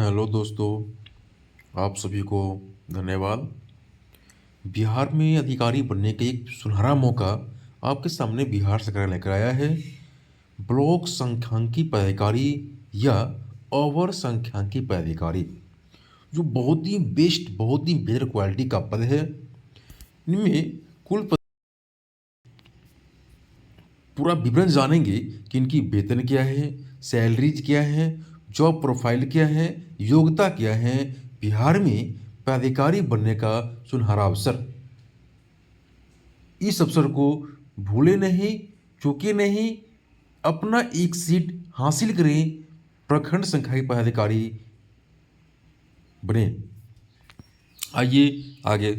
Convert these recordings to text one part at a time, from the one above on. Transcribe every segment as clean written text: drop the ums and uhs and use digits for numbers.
Hello दोस्तों, आप सभी को धन्यवाद। बिहार में अधिकारी बनने का एक सुनहरा मौका आपके सामने बिहार सरकार लेकर आया है। ब्लॉक संख्यांकी पदाधिकारी या अवर संख्यांकी पदाधिकारी, जो बहुत ही बेस्ट, बहुत ही बेहतर क्वालिटी का पद है। इनमें कुल पूरा विवरण जानेंगे कि इनकी वेतन क्या है, सैलरीज क्या है, जॉब प्रोफाइल क्या है, योग्यता क्या है। बिहार में पदाधिकारी बनने का सुनहरा अवसर, इस अवसर को भूले नहीं, चूके नहीं। अपना एक सीट हासिल करें, प्रखंड संख्याई पदाधिकारी बने। आइए आगे।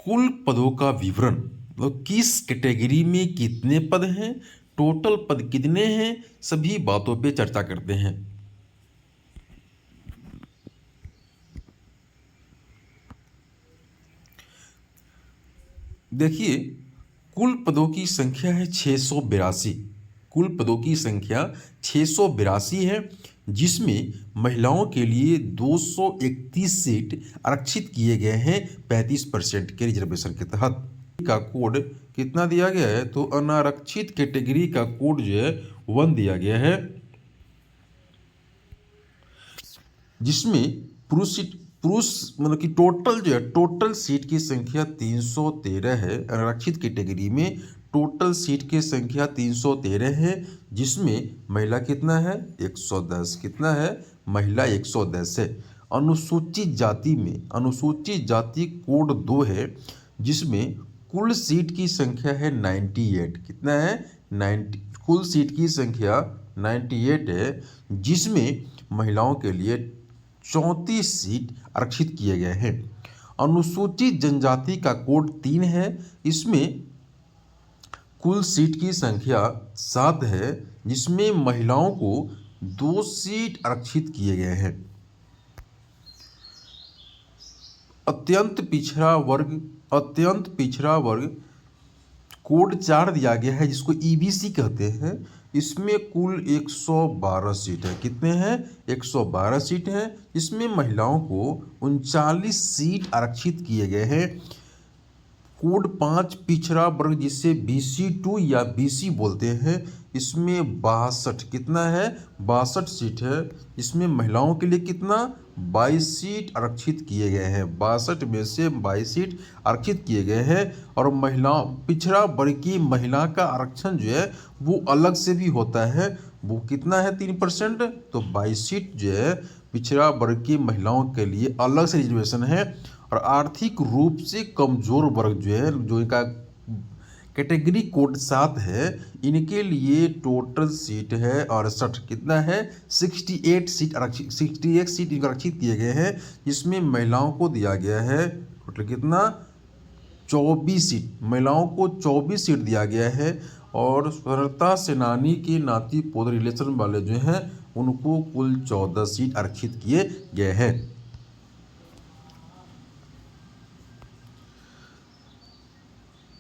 कुल पदों का विवरण, मतलब किस कैटेगरी में कितने पद हैं, टोटल पद कितने हैं, सभी बातों पे चर्चा करते हैं। देखिए, कुल पदों की संख्या है 682। कुल पदों की संख्या 682 है, जिसमें महिलाओं के लिए 231 सीट आरक्षित किए गए हैं 35% के रिजर्वेशन के तहत। का कोड कितना दिया गया है, तो अनारक्षित कैटेगरी का कोड जो है 1 दिया गया है, जिसमें पुरुष मतलब कि टोटल जो है, टोटल सीट की संख्या 313 है। आरक्षित कैटेगरी में टोटल सीट की संख्या 313 है, जिसमें महिला कितना है, 110। कितना है, महिला 110 है। अनुसूचित जाति में अनुसूचित जाति कोड 2 है, जिसमें कुल सीट की संख्या है 98। कितना है, 90। कुल सीट की संख्या 98 है, जिसमें महिलाओं के लिए 34 सीट आरक्षित किए गए हैं। अनुसूचित जनजाति का कोड 3 है, इसमें कुल सीट की संख्या 7 है, जिसमें महिलाओं को 2 सीट आरक्षित किए गए हैं। अत्यंत पिछड़ा वर्ग कोड 4 दिया गया है, जिसको ईबीसी कहते हैं। इसमें कुल 112 सीट है। कितने हैं, 112 सीट हैं। इसमें महिलाओं को 39 सीट आरक्षित किए गए हैं। कोड 5 पिछड़ा वर्ग, जिसे BC2 या BC बोलते हैं, इसमें 62, कितना है, 62 सीट है। इसमें महिलाओं के लिए कितना, 22 सीट आरक्षित किए गए हैं। 62 में से 22 सीट आरक्षित किए गए हैं। और महिला पिछड़ा वर्ग की महिला का आरक्षण जो है वो अलग से भी होता है। वो कितना है, 3%। तो 22 सीट जो है पिछड़ा वर्ग की महिलाओं के लिए अलग से रिजर्वेशन है। और आर्थिक रूप से कमजोर वर्ग जो है, जो इनका कैटेगरी कोड 7 है, इनके लिए टोटल सीट है 68। कितना है, 68 सीट आरक्षित, 68 सीट इनको आरक्षित किए गए हैं, जिसमें महिलाओं को दिया गया है टोटल कितना, 24 सीट। महिलाओं को 24 सीट दिया गया है। और स्वतंत्रता सेनानी के नाती पोते रिलेशन वाले जो हैं, उनको कुल 14 सीट आरक्षित किए गए हैं।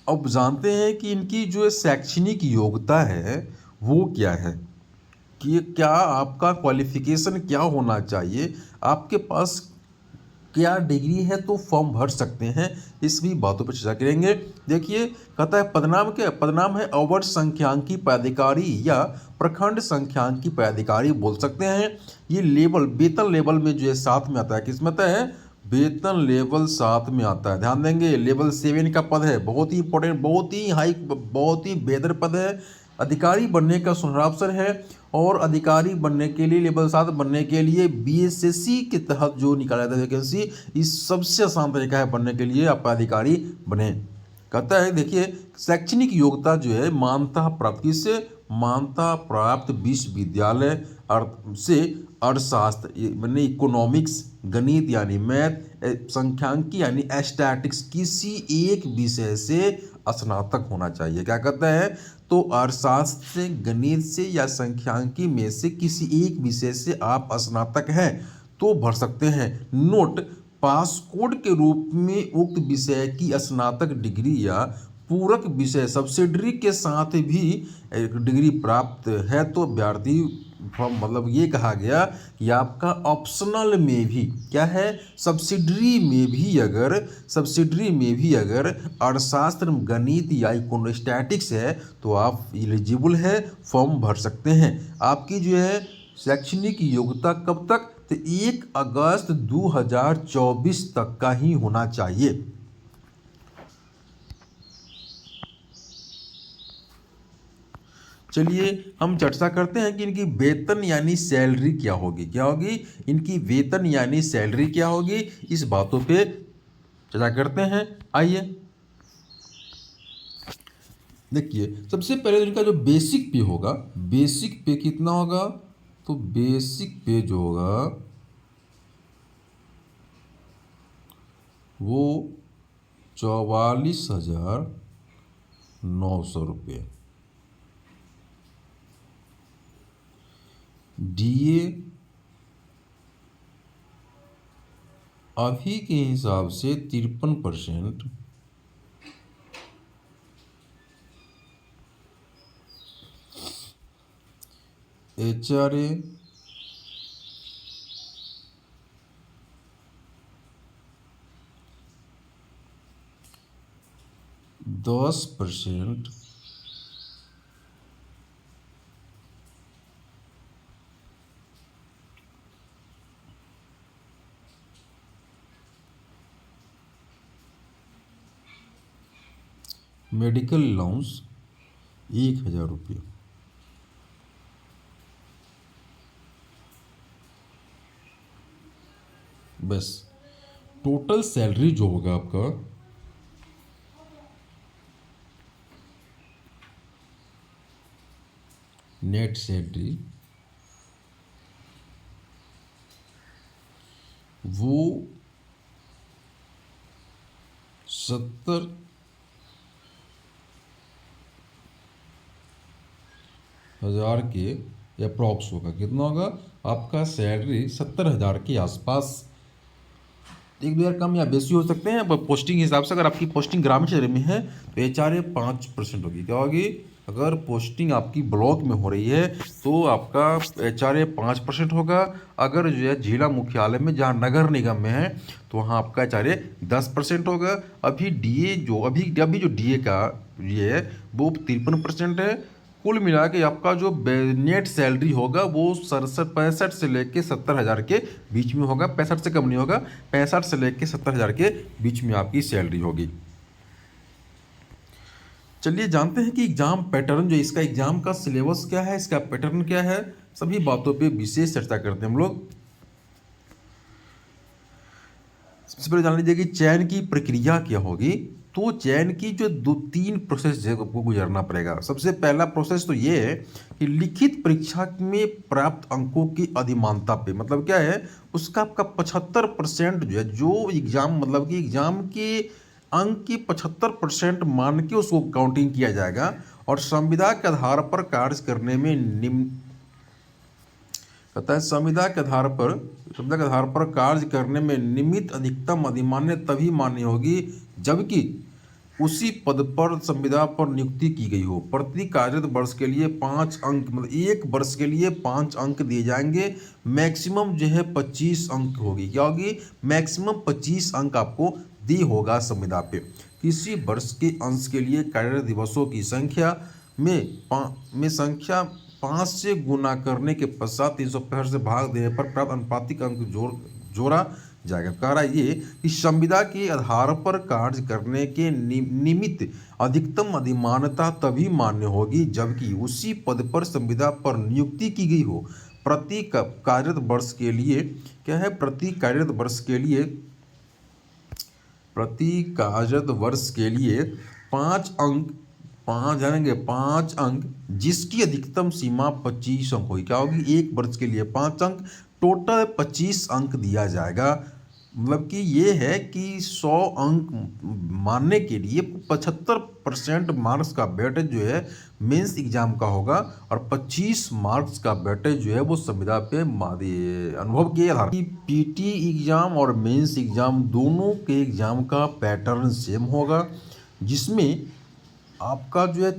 अब जानते हैं कि इनकी जो शैक्षणिक योग्यता है वो क्या है, कि क्या आपका क्वालिफिकेशन क्या होना चाहिए, आपके पास क्या डिग्री है तो फॉर्म भर सकते हैं। इस भी बातों पर चर्चा करेंगे। देखिए, कहता है पदनाम क्या है, पदनाम है अवर संख्यांकी पदाधिकारी या प्रखंड संख्यांकी पदाधिकारी बोल सकते हैं। ये लेवल, वेतन लेवल में जो है साथ में आता है। किसमें आता है, वेतन लेवल 7 में आता है। ध्यान देंगे, लेवल 7 का पद है, बहुत ही इंपॉर्टेंट, बहुत ही हाई, बहुत ही बेहतर पद है। अधिकारी बनने का सुनहरा अवसर है। और अधिकारी बनने के लिए, लेवल 7 बनने के लिए BSSC के तहत जो निकाला जाता है वैकेंसी, इस सबसे आसान तरीका है बनने के लिए, आप अधिकारी बने। कहता है, देखिए, शैक्षणिक योग्यता जो है मान्यता प्राप्त, किससे, मान्यता प्राप्त विश्वविद्यालय से अर्थशास्त्र मैंने इकोनॉमिक्स, गणित यानी मैथ, संख्यांकी यानी स्टैटिक्स, किसी एक विषय से स्नातक होना चाहिए। क्या कहता है, तो अर्थशास्त्र से, गणित से या संख्यांकी में से किसी एक विषय से आप स्नातक हैं तो भर सकते हैं। नोट, पासकोड के रूप में उक्त विषय की स्नातक डिग्री या पूरक विषय सब्सिडरी के साथ भी डिग्री प्राप्त है तो अभ्यर्थी मतलब ये कहा गया कि आपका ऑप्शनल में भी क्या है, सब्सिडरी में भी अगर अर्थशास्त्र, गणित या इकोनोस्टैटिक्स है तो आप एलिजिबल है, फॉर्म भर सकते हैं। आपकी जो है शैक्षणिक योग्यता कब तक, तो 1 अगस्त 2024 तक का ही होना चाहिए। चलिए हम चर्चा करते हैं कि इनकी वेतन यानी सैलरी क्या होगी, इनकी वेतन यानी सैलरी क्या होगी, इस बातों पे चर्चा करते हैं। आइए देखिए, सबसे पहले इनका जो बेसिक पे होगा, बेसिक पे कितना होगा, तो बेसिक पे जो होगा वो 44,900 रुपये। डीए अभी के हिसाब से 53%, एचआरए 10%, मेडिकल अलाउंस 1,000 रुपये। बस टोटल सैलरी जो होगा आपका नेट सैलरी वो 70,000 के अप्रॉक्स होगा। कितना होगा आपका सैलरी, 70,000 के आसपास, 1-2 हज़ार कम या बेसी हो सकते हैं पोस्टिंग के हिसाब से। अगर आपकी पोस्टिंग ग्रामीण क्षेत्र में है तो एचआरए 5% होगी। क्या होगी, अगर पोस्टिंग आपकी ब्लॉक में हो रही है तो आपका एचआरए 5% होगा। अगर जो है जिला मुख्यालय में जहाँ नगर निगम में है तो वहाँ आपका एचआरए 10% होगा। अभी डीए जो अभी जो डीए का ये है वो 53% है। कुल मिला के आपका जो नेट सैलरी होगा वो 65 से लेके 70,000 के बीच में होगा। 65 से कम नहीं होगा, 65 से लेके 70,000 के बीच में आपकी सैलरी होगी। चलिए जानते हैं कि एग्जाम पैटर्न, जो इसका एग्जाम का सिलेबस क्या है, इसका पैटर्न क्या है, सभी बातों पे विशेष चर्चा करते हैं हम लोग। सबसे पहले जान लीजिए कि चयन की प्रक्रिया क्या होगी। तो चयन की जो 2-3 प्रोसेस को गुजरना पड़ेगा। सबसे पहला प्रोसेस तो ये है कि लिखित परीक्षा में प्राप्त अंकों की अधिमानता पे, मतलब क्या है, उसका आपका 75% जो है, जो एग्जाम मतलब कि एग्जाम के अंक की 75% मान के उसको काउंटिंग किया जाएगा। और संविदा के आधार पर कार्य करने में निम्न कहता है, संविदा के आधार पर कार्य करने में निमित अधिकतम अधिमान्य तभी मान्य होगी जबकि उसी पद पर संविदा पर नियुक्ति की गई हो। प्रति कार्यरत वर्ष के लिए 5 अंक, मतलब 1 वर्ष के लिए 5 अंक दिए जाएंगे। मैक्सिमम जो है 25 अंक होगी। क्या होगी, मैक्सिमम 25 अंक आपको दी होगा संविदा पे। किसी वर्ष के अंश के लिए कार्यरत दिवसों की संख्या में संख्या 5 से गुना करने के पश्चात 365 से भाग देने पर प्राप्त अनुपातिक अंक जोड़ा जाएगा। कह रहा है ये कि संविदा के आधार पर कार्य करने के निमित्त अधिकतम अधिमानता तभी मान्य होगी जबकि उसी पद पर संविदा पर नियुक्ति की गई हो। प्रति कार्यरत वर्ष के लिए क्या है, प्रति कार्यरत वर्ष के लिए 5 अंक, 5 अंक जिसकी अधिकतम सीमा 25 अंक होगी। क्या होगी, 1 वर्ष के लिए 5 अंक, टोटल 25 अंक दिया जाएगा। मतलब कि ये है कि 100 अंक मानने के लिए 75% मार्क्स का वेटेज जो है मेंस एग्जाम का होगा और 25 मार्क्स का वेटेज जो है वो संविदा पे अनुभव के आधार। पीटी एग्जाम और मेंस एग्जाम दोनों के एग्जाम का पैटर्न सेम होगा, जिसमें आपका जो है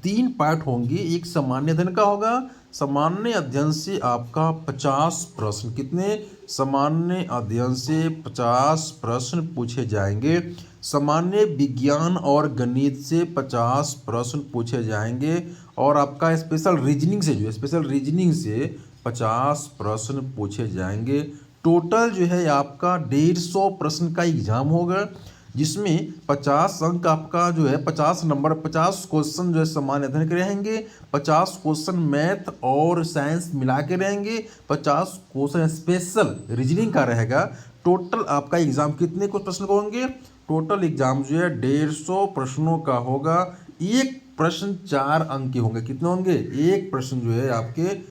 3 पार्ट होंगे। एक सामान्य अध्ययन का होगा, सामान्य अध्ययन से आपका 50 प्रश्न, कितने सामान्य अध्ययन से 50 प्रश्न पूछे जाएंगे। सामान्य विज्ञान और गणित से 50 प्रश्न पूछे जाएंगे और आपका स्पेशल रीजनिंग से, जो स्पेशल रीजनिंग से 50 प्रश्न पूछे जाएंगे। टोटल जो है आपका 150 प्रश्न का एग्जाम होगा, जिसमें 50 अंक आपका जो है 50 नंबर 50 क्वेश्चन जो है सामान्य अध्ययन के रहेंगे, 50 क्वेश्चन मैथ और साइंस मिला के रहेंगे, 50 क्वेश्चन स्पेशल रीजनिंग का रहेगा। टोटल आपका एग्जाम कितने कुछ प्रश्न का होंगे, टोटल एग्जाम जो है 150 प्रश्नों का होगा। एक प्रश्न 4 अंक के होंगे। कितने होंगे, एक प्रश्न जो है आपके